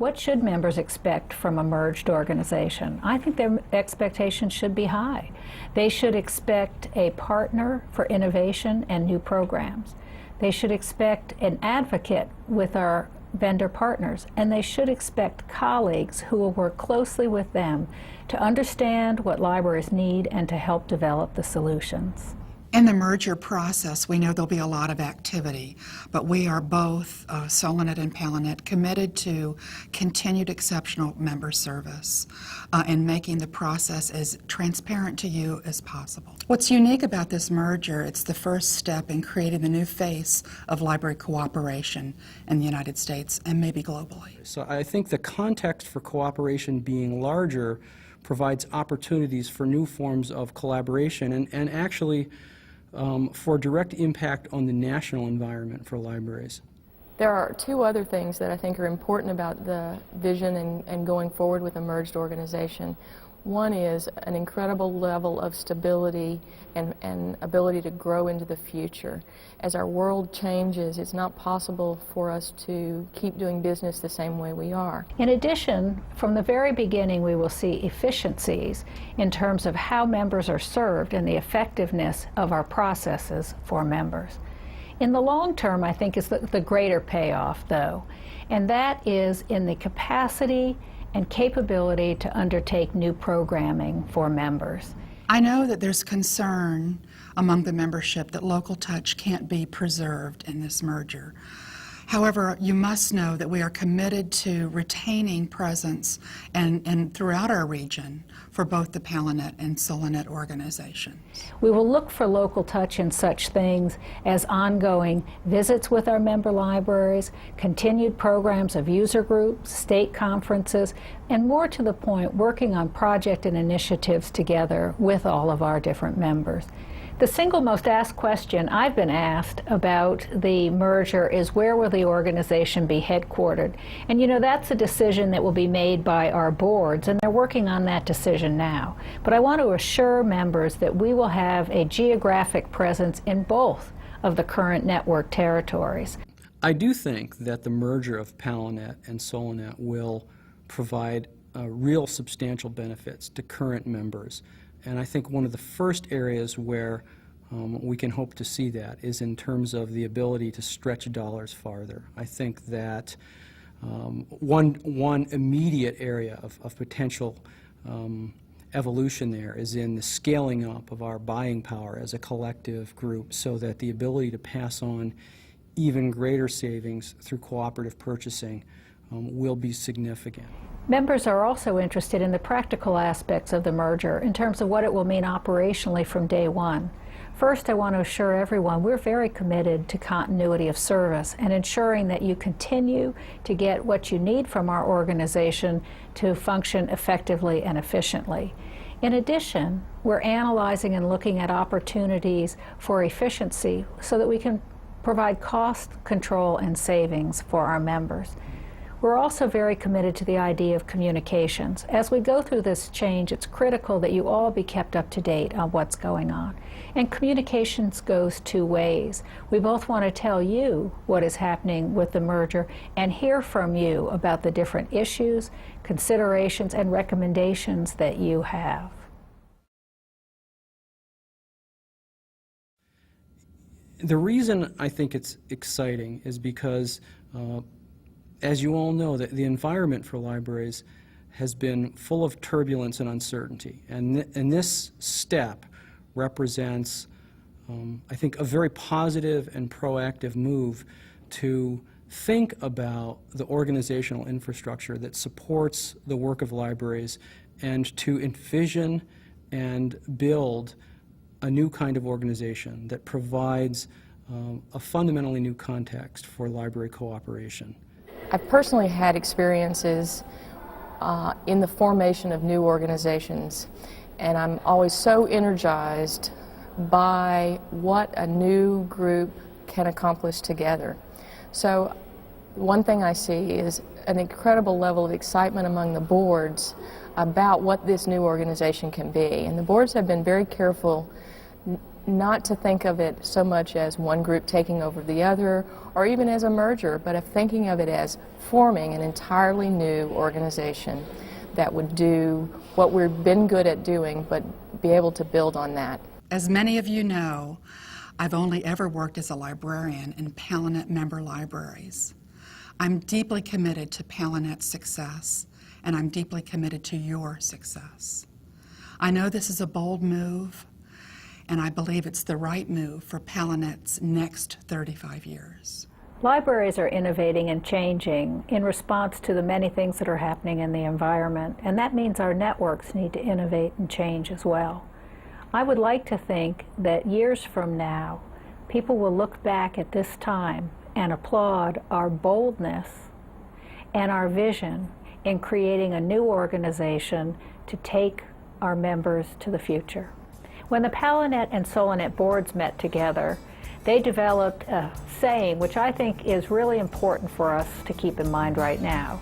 What should members expect from a merged organization? I think their expectations should be high. They should expect a partner for innovation and new programs. They should expect an advocate with our vendor partners, and they should expect colleagues who will work closely with them to understand what libraries need and to help develop the solutions. In the merger process, we know there'll be a lot of activity, but we are both, SOLINET and PALINET, committed to continued exceptional member service and making the process as transparent to you as possible. What's unique about this merger, it's the first step in creating the new face of library cooperation in the United States and maybe globally. So I think the context for cooperation being larger provides opportunities for new forms of collaboration and actually for direct impact on the national environment for libraries. There are two other things that I think are important about the vision and going forward with a merged organization. One is an incredible level of stability and ability to grow into the future. As our world changes, it's not possible for us to keep doing business the same way we are. In addition, from the very beginning, we will see efficiencies in terms of how members are served and the effectiveness of our processes for members. In the long term, I think is the greater payoff, though, and that is in the capacity and capability to undertake new programming for members. I know that there's concern among the membership that local touch can't be preserved in this merger. However, you must know that we are committed to retaining presence and throughout our region for both the PALINET and SOLINET organizations. We will look for local touch in such things as ongoing visits with our member libraries, continued programs of user groups, state conferences, and more to the point, working on project and initiatives together with all of our different members. The single most asked question I've been asked about the merger is where will the organization be headquartered? And you know, that's a decision that will be made by our boards, and they're working on that decision now. But I want to assure members that we will have a geographic presence in both of the current network territories. I do think that the merger of PALINET and SOLINET will provide real substantial benefits to current members. And I think one of the first areas where we can hope to see that is in terms of the ability to stretch dollars farther. I think that one immediate area of potential evolution there is in the scaling up of our buying power as a collective group, so that the ability to pass on even greater savings through cooperative purchasing will be significant. Members are also interested in the practical aspects of the merger in terms of what it will mean operationally from day one. First, I want to assure everyone we're very committed to continuity of service and ensuring that you continue to get what you need from our organization to function effectively and efficiently. In addition, we're analyzing and looking at opportunities for efficiency so that we can provide cost control and savings for our members. We're also very committed to the idea of communications. As we go through this change, it's critical that you all be kept up to date on what's going on. And communications goes two ways. We both want to tell you what is happening with the merger and hear from you about the different issues, considerations, and recommendations that you have. The reason I think it's exciting is because as you all know, the environment for libraries has been full of turbulence and uncertainty. And this step represents, I think, a very positive and proactive move to think about the organizational infrastructure that supports the work of libraries and to envision and build a new kind of organization that provides a fundamentally new context for library cooperation. I've personally had experiences in the formation of new organizations, and I'm always so energized by what a new group can accomplish together. So one thing I see is an incredible level of excitement among the boards about what this new organization can be. And the boards have been very careful not to think of it so much as one group taking over the other or even as a merger, but of thinking of it as forming an entirely new organization that would do what we've been good at doing, but be able to build on that. As many of you know, I've only ever worked as a librarian in Palinet member libraries. I'm deeply committed to Palinet's success, and I'm deeply committed to your success. I know this is a bold move, and I believe it's the right move for Palinet's next 35 years. Libraries are innovating and changing in response to the many things that are happening in the environment, and that means our networks need to innovate and change as well. I would like to think that years from now, people will look back at this time and applaud our boldness and our vision in creating a new organization to take our members to the future. When the Palinet and SOLINET boards met together, they developed a saying which I think is really important for us to keep in mind right now.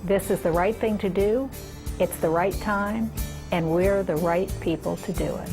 This is the right thing to do, it's the right time, and we're the right people to do it.